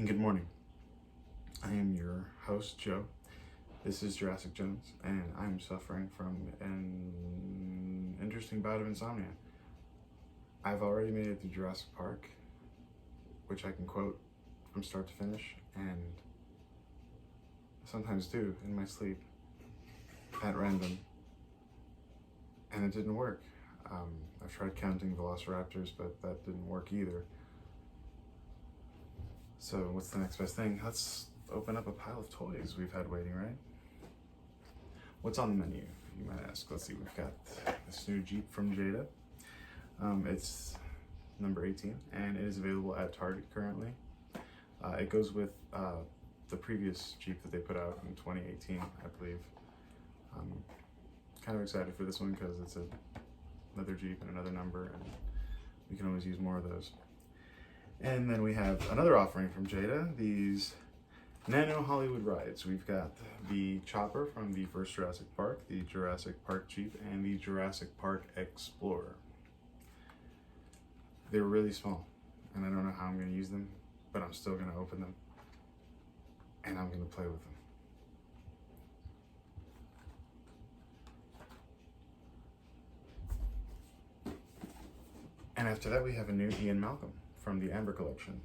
and good morning. I am your host, Joe. This is Jurassic Jones, and I'm suffering from an interesting bout of insomnia. I've already made it to Jurassic Park, which I can quote from start to finish, and sometimes do in my sleep at random, and it didn't work. I've tried counting velociraptors, but that didn't work either. So what's the next best thing? Let's open up a pile of toys we've had waiting, right? What's on the menu, you might ask? Let's see, we've got this new Jeep from Jada. It's number 18, and it is available at Target currently. It goes with the previous Jeep that they put out in 2018, I believe. I'm kind of excited for this one because it's another Jeep and another number, and we can always use more of those. And then we have another offering from Jada, these Nano Hollywood rides. We've got the Chopper from the first Jurassic Park, the Jurassic Park Jeep, and the Jurassic Park Explorer. They were really small, and I don't know how I'm going to use them, but I'm still going to open them, and I'm going to play with them. And after that, we have a new Ian Malcolm from the Amber collection.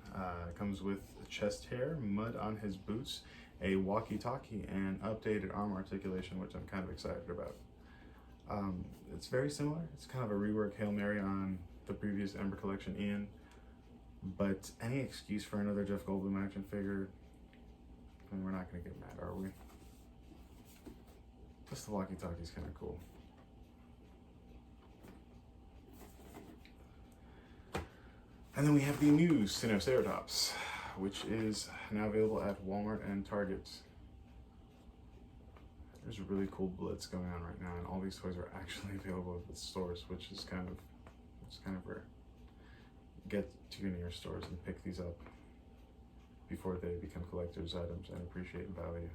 It comes with chest hair, mud on his boots, a walkie-talkie, and updated arm articulation, which I'm kind of excited about. It's very similar. It's kind of a rework Hail Mary on the previous Amber collection Ian, but any excuse for another Jeff Goldblum action figure, I mean, we're not going to get mad, are we? Just the walkie-talkie is kind of cool. And then we have the new Sinoceratops, which is now available at Walmart and Target. There's a really cool blitz going on right now, and all these toys are actually available at the stores, which is kind of rare. Get to your nearest stores and pick these up before they become collector's items and appreciate value.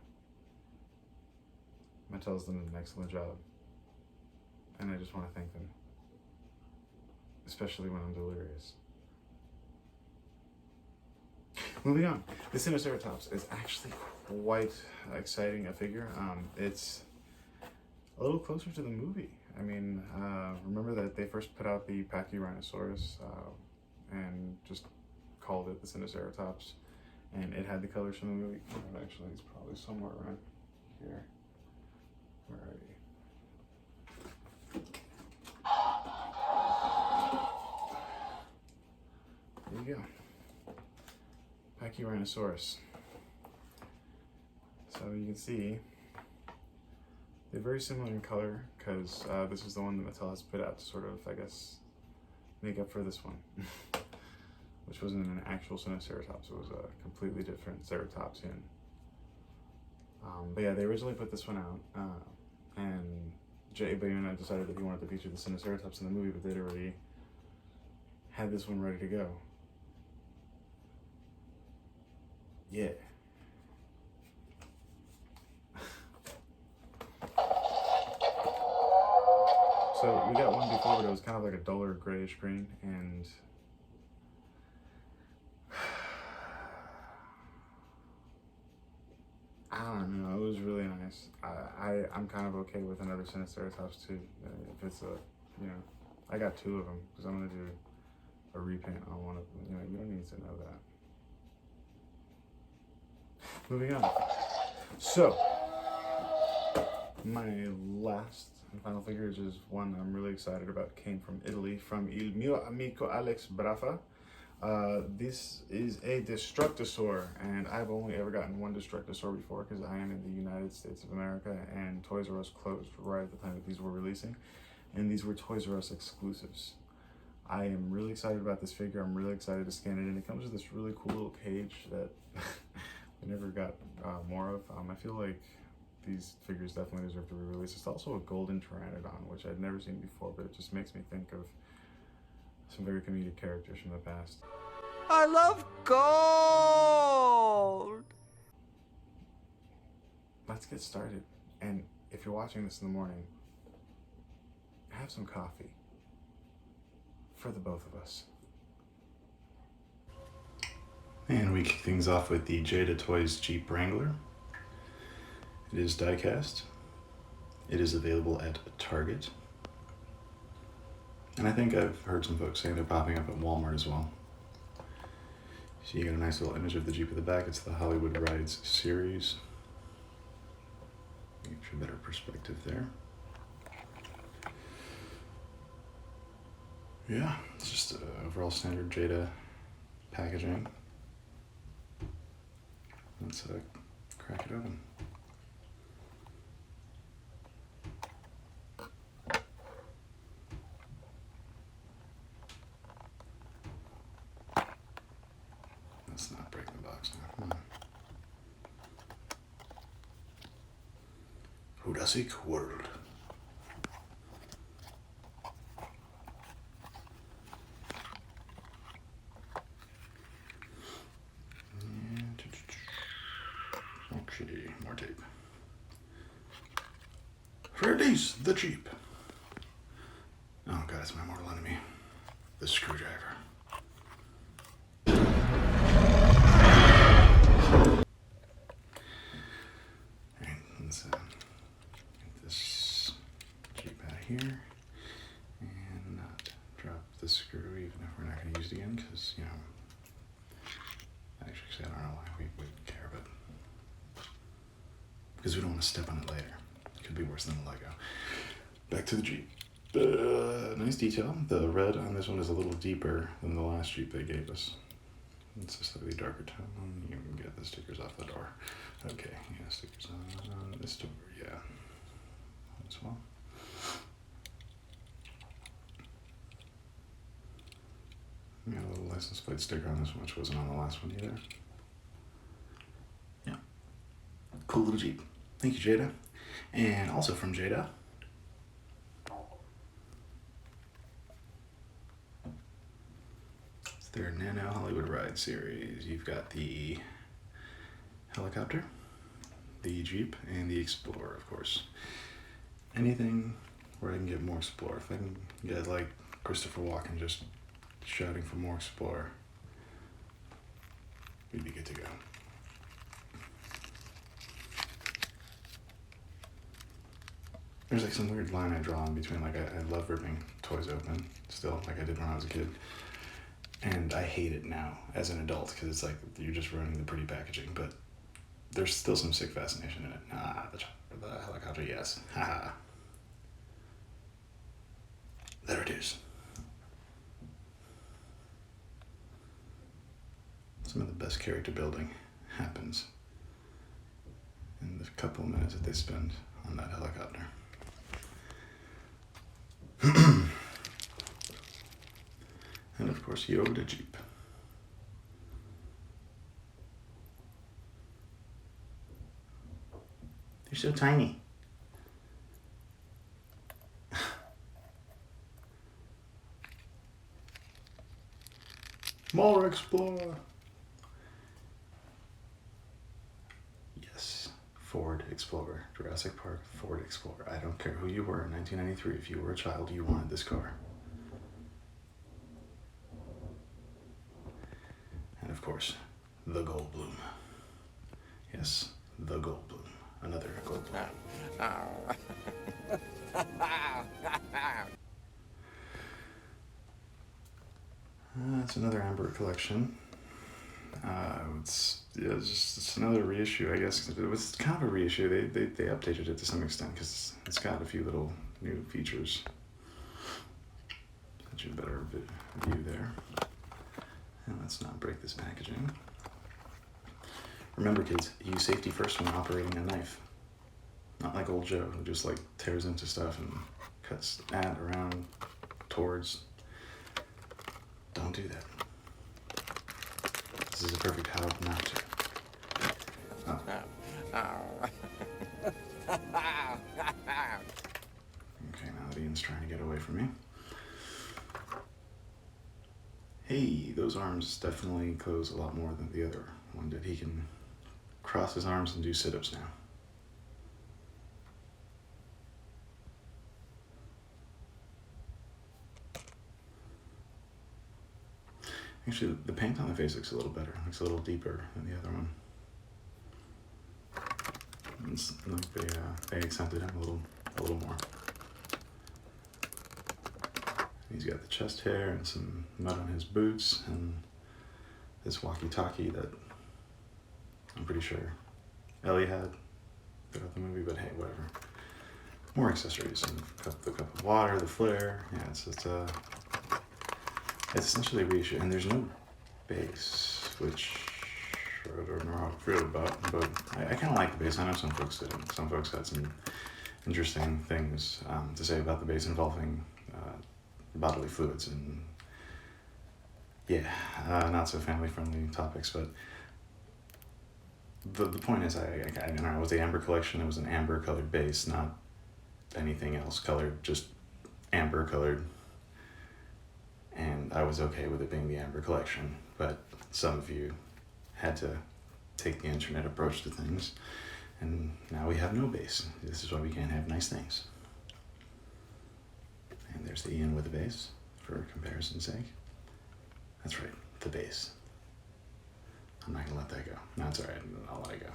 Mattel's done an excellent job, and I just want to thank them, especially when I'm delirious. Moving on, the Sinoceratops is actually quite exciting a figure. It's a little closer to the movie. I mean, remember that they first put out the Pachyrhinosaurus and just called it the Sinoceratops, and it had the colors from the movie. Actually, it's probably somewhere around here. Where are you? There you go. Pachyrhinosaurus. So you can see they're very similar in color because this is the one that Mattel has put out to sort of, I guess, make up for this one, which wasn't an actual Sinoceratops. It was a completely different Ceratopsian. But yeah, they originally put this one out, and Jada decided that he wanted to feature the Sinoceratops in the movie, but they'd already had this one ready to go. Yeah. So we got one before, but it was kind of like a duller grayish green, and I don't know, it was really nice. I'm kind of okay with another Sinoceratops too. If it's I got two of them because I'm gonna do a repaint on one of them. You don't need to know that. Moving on. So, my last and final figure is one I'm really excited about. Came from Italy, from Il mio amico Alex Braffa. This is a Destructosaur, and I've only ever gotten one Destructosaur before because I am in the United States of America, and Toys R Us closed right at the time that these were releasing, and these were Toys R Us exclusives. I am really excited about this figure. I'm really excited to scan it, and it comes with this really cool little cage that I never got more of. I feel like these figures definitely deserve to be released. It's also a golden Pteranodon, which I'd never seen before, but it just makes me think of some very comedic characters from the past. I love gold! Let's get started. And if you're watching this in the morning, have some coffee for the both of us. And we kick things off with the Jada Toys Jeep Wrangler. It is die-cast. It is available at Target. And I think I've heard some folks saying they're popping up at Walmart as well. So you get a nice little image of the Jeep at the back. It's the Hollywood Rides series. Get you a better perspective there. Yeah, it's just overall standard Jada packaging. Let's crack it open. Let's not break the box now. Jurassic World. Okay, more tape. Release the Jeep. Oh god, it's my mortal enemy. The screwdriver. Alright, let's get this Jeep out of here and not drop the screw even if we're not going to use it again because, you know, actually I don't know why we wouldn't care, but because we don't want to step on it later. It could be worse than the Lego. Back to the Jeep. Nice detail. The red on this one is a little deeper than the last Jeep they gave us. It's a slightly darker tone. You can get the stickers off the door. Okay, yeah, stickers on this door, yeah. As well. We got a little license plate sticker on this one, which wasn't on the last one either. Yeah. Cool little Jeep. Thank you, Jada. And also from Jada, it's their Nano Hollywood Ride series. You've got the helicopter, the Jeep, and the Explorer, of course. Anything where I can get more Explorer. If I can get like Christopher Walken just shouting for more Explorer, we'd be good to go. There's like some weird line I draw in between, like I love ripping toys open still, like I did when I was a kid. And I hate it now as an adult because it's like you're just ruining the pretty packaging, but there's still some sick fascination in it. Ah, the helicopter, yes. Haha. There it is. Some of the best character building happens in the couple of minutes that they spend on that helicopter. And of course, Yoda Jeep. They're so tiny. More Explorer. Yes, Ford Explorer. Jurassic Park Ford Explorer. I don't care who you were in 1993. If you were a child, you wanted this car. And of course, the Goldblum. Yes, the Goldblum. Another Goldblum. It's another Amber collection. It's another reissue, I guess. It was kind of a reissue. They updated it to some extent because it's got a few little new features. Get you a better view there. And let's not break this packaging. Remember, kids, use safety first when operating a knife. Not like old Joe, who just like tears into stuff and cuts at, around, towards. Don't do that. This is a perfect how not to. Oh. Okay, now that Ian's trying to get away from me. Hey, those arms definitely close a lot more than the other one did. He can cross his arms and do sit-ups now. Actually, the paint on the face looks a little better. It looks a little deeper than the other one. It's like they accented him a little more. He's got the chest hair and some mud on his boots and this walkie-talkie that I'm pretty sure Ellie had throughout the movie, but hey, whatever. More accessories, and the cup of water, the flare. Yeah, it's essentially a reissue, and there's no base, which I don't know how I feel about, but I kind of like the base. I know some folks didn't. Some folks had some interesting things to say about the base involving bodily fluids and not so family-friendly topics, but the point is, I don't know, it was the amber collection. It was an amber-colored base, not anything else colored, just amber-colored. And I was okay with it being the amber collection, but some of you had to take the internet approach to things, and now we have no base. This is why we can't have nice things. And there's the Ian with the base, for comparison's sake. That's right, the base. I'm not gonna let that go. No, it's alright, I'll let it go.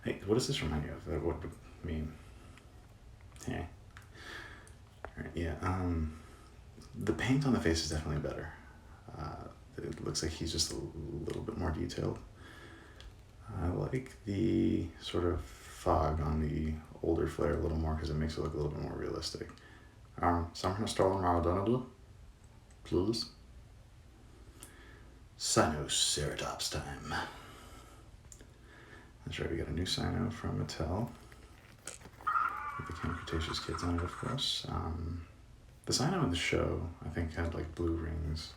Hey, what does this remind you of? What would mean? Hey. Alright, yeah, the paint on the face is definitely better. It looks like he's just a little bit more detailed. I like the sort of fog on the older flare a little more because it makes it look a little bit more realistic. Something stolen Pteranodon, please. Sinoceratops time. That's right, we got a new Sino from Mattel. With the Camp Cretaceous kids on it, of course. The Sino in the show, I think, had like blue rings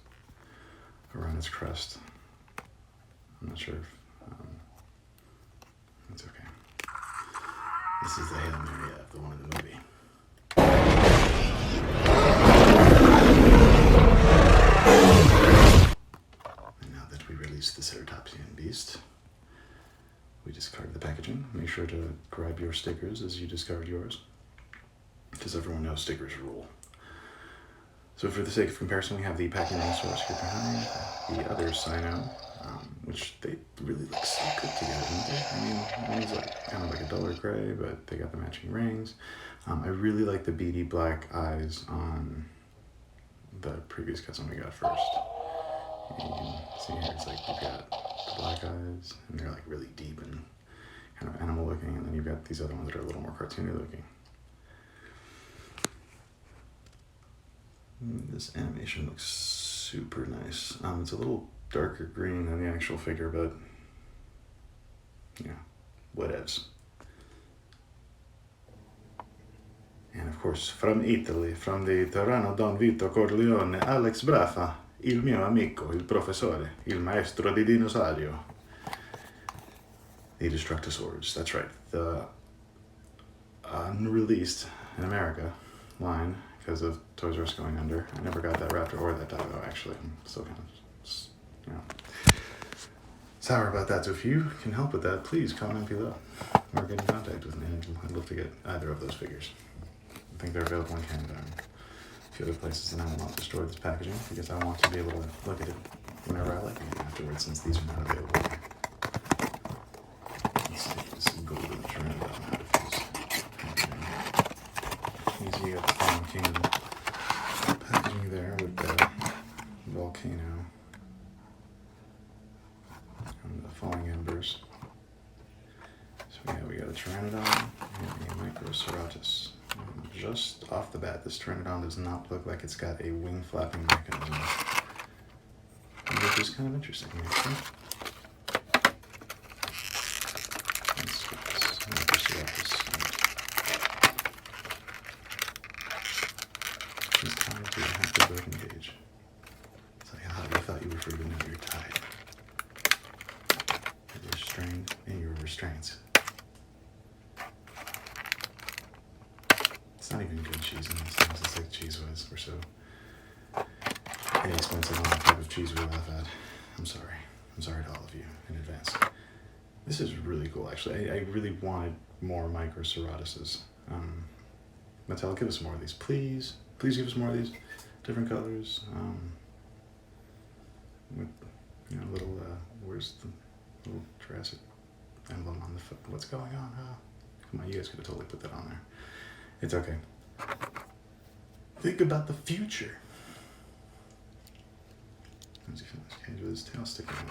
around its crest. I'm not sure if it's okay. This is the Hail Mary of the one in the movie. And now that we release the Ceratopsian beast, we discard the packaging. Make sure to grab your stickers as you discard yours, because everyone knows stickers rule. So for the sake of comparison, we have the packing source here behind, the other Sino, which they really look so good together, don't they? I mean, one's like kind of like a duller gray, but they got the matching rings. I really like the beady black eyes on the previous custom we got first. And you can see here, it's like you've got the black eyes, and they're like really deep and kind of animal looking, and then you've got these other ones that are a little more cartoony looking. This animation looks super nice. It's a little darker green than the actual figure, but yeah, whatevs. And of course, from Italy, from the Pteranodon Vito Corleone, Alex Brafa, il mio amico, il professore, il maestro di dinosaurio. The Destructosaurs, that's right, the unreleased in America line because of Toys R Us going under. I never got that raptor or that doggo, actually. I'm still kind of, sour about that. So if you can help with that, please comment below or get in contact with me. I'd love to get either of those figures. I think they're available in Canada and a few other places, and I will not destroy this packaging because I want to be able to look at it whenever I like it afterwards, since these are not available. Let's see this Goldblum Pteranodon out of his packaging. You got the Fallen Kingdom packaging there with the volcano and the falling embers. So yeah, we got a Pteranodon and a Microceratus. And just off the bat, this Pteranodon does not look like it's got a wing flapping mechanism, which is kind of interesting, actually. Let's get this Microceratus. It's time to have the broken gauge. It's like, I thought you were free, but now you're tied. You're restrained, and your restraints. It's not even good cheese in these things. It's like Cheese Whiz. We're so inexpensive on the type of cheese we laugh at. I'm sorry. I'm sorry to all of you in advance. This is really cool, actually. I really wanted more Microceratuses. Mattel, give us more of these, please. Please give us more of these. Different colors. with, you know, little, where's the little Jurassic emblem on the foot? What's going on, huh? Come on, you guys could have totally put that on there. It's okay. Think about the future. As he finished cage with his tail sticking out.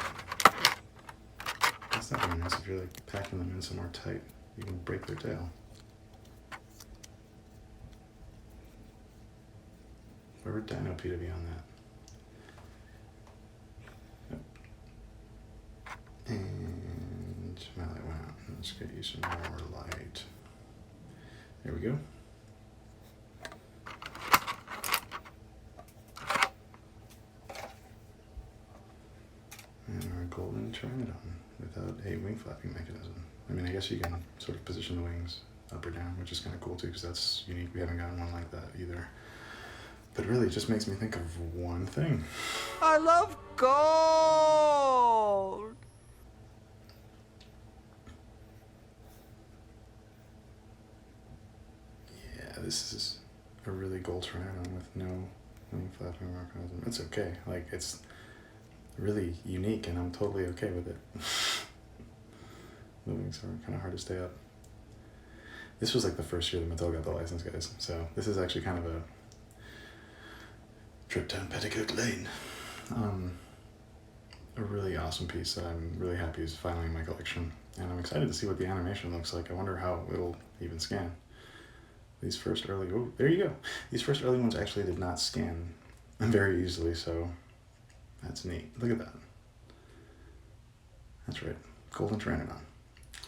That's not very nice if you're like packing them in somewhere tight. You can break their tail. Whoever Dino P to be on that. Yep. And my light went out. Let's get you some more light. There we go. And our golden Pteranodon without a wing flapping mechanism. I mean, I guess you can sort of position the wings up or down, which is kind of cool too, because that's unique. We haven't gotten one like that either. But really, it just makes me think of one thing. I love gold! Yeah, this is a really gold Pteranodon with no wing flapping mechanism. It's okay. Like, it's really unique, and I'm totally okay with it. The wings are kind of hard to stay up. This was like the first year that Mattel got the license, guys. So this is actually kind of a trip down Petticoat Lane. A really awesome piece that I'm really happy is finally in my collection. And I'm excited to see what the animation looks like. I wonder how it'll even scan. These first early, oh, there you go. These first early ones actually did not scan very easily, so that's neat. Look at that. That's right, golden Pteranodon.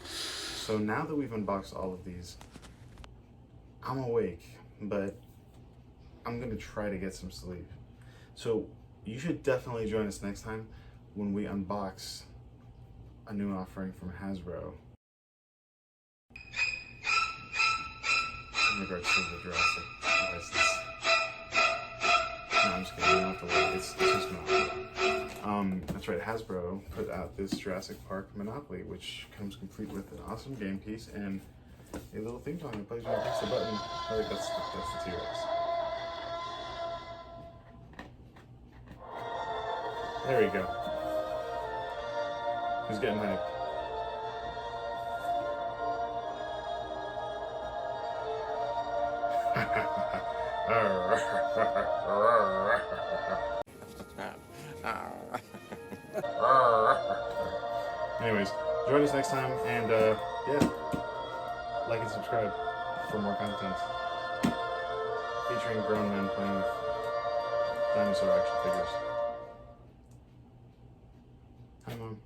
So now that we've unboxed all of these, I'm awake, but I'm gonna try to get some sleep. So you should definitely join us next time when we unbox a new offering from Hasbro in regards to the Jurassic license. No, I'm just kidding, you don't have to wait, it's just Monopoly. That's right, Hasbro put out this Jurassic Park Monopoly, which comes complete with an awesome game piece and a little thing on it plays when you press the button. I think that's the T-Rex. There you go. Who's getting hyped? Anyways, join us next time, and yeah, like and subscribe for more content featuring grown men playing with dinosaur action figures. Hi, Mom.